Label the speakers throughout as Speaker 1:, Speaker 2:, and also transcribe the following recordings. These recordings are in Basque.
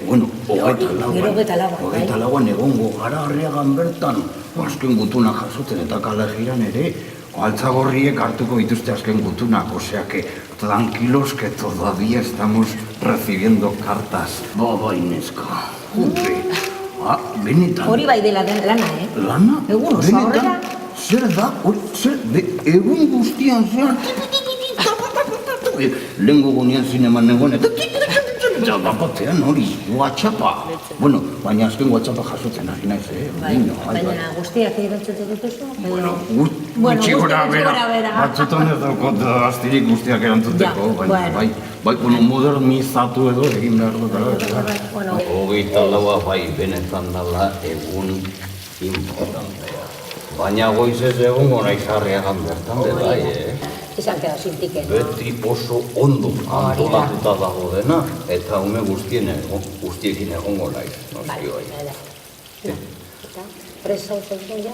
Speaker 1: Bueno, hogeita lauan egongo gara Arriagan bertan, azken gutunak jasotzen eta Kalejiran ere, Altzagorriek hartuko dituzte azken gutunak, osea que tranquilos que todavía estamos recibiendo cartas. Bai, neska, jupe. Benetan.
Speaker 2: Hori bai dela lana,
Speaker 1: Lana?
Speaker 2: Egun oso aurrera.
Speaker 1: Zer da? Egun guztian zean. Lehengo gunean zineman negoen eta bapatean hori, WhatsAppa. Bueno, baina azken WhatsAppa jasotzen ari naiz,
Speaker 2: Baina guztiak idatzete dituzu?
Speaker 1: Gutxi gora bera. Batzutan ez daukot astirik guztiak erantzuteko, baina bai, modernizatu edo egin behar dut. Hogeita laua bai benetan dala egun importantea. Baina goizez egongo naiz Arriagan bertan dela,
Speaker 2: Izan quedado sin tiken.
Speaker 1: Beti oso ondo antolatuta dago dena, eta ume guztiekin egongo naiz.
Speaker 2: Eta presa uzatzen ja?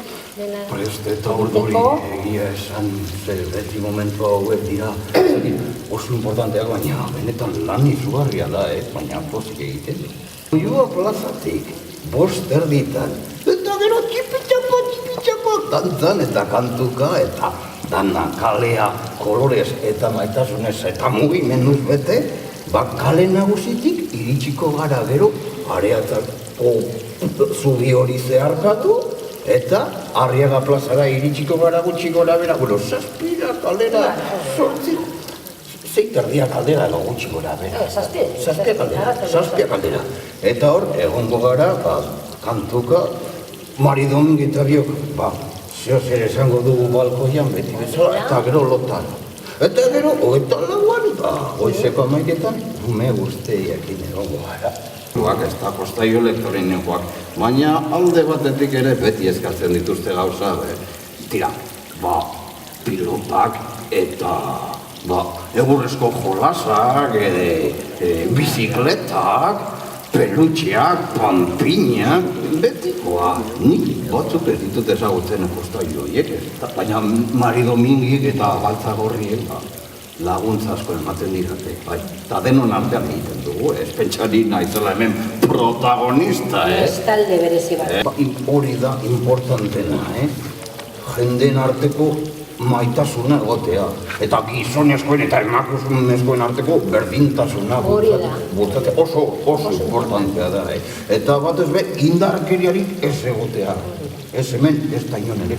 Speaker 1: Prest eta orduri egia esan, beti momentu hauek dira oso importanteak, baina benetan lan izugarria da, baina pozik egiten. Oioa plazatik, 5 erditan, eta gero txipitxapa, dantzan eta kantuka, eta dana kalea kolorez eta maitasunez eta mugimenduz bete, kale nagusitik iritsiko gara gero Areatako zubi hori zeharkatu, eta Arriaga plazara iritsiko gara gutxi gora bera, zazpira kalera, 6 erdiak aldera edo gutxi gora bera. Zazpia kaldera. Eta hor, egongo gara, kantuka, maridon gitarriok, zer esango dugu balkoian beti bezala, eta gero lotan. Eta gero, hogeita lauan, goizeko amaiketan, ume guztiekin egongo gara. Ez da postaio elektronikoak, baina alde batetik ere beti eskatzen dituzte gauza. Tira, pilotak eta egurrezko jolasak, bizikletak, pelutxeak, panpinak, betikoa. Nik batzuk ez ditut ezagutzen postaio horiek, baina Maridomingik eta Altzagorriek laguntza asko ematen dirate. Eta denon artean egiten dugu, pentsari naizela hemen protagonista,
Speaker 2: Talde berezi bat.
Speaker 1: Hori da importantena, jendeen arteko maitasuna egotea. Eta gizonezkoen eta emakumezkoen arteko berdintasuna.
Speaker 2: Hori da.
Speaker 1: Oso importantea da, Eta batez be, indarkeriarik ez egotea. Ez hemen, ez da inon ere.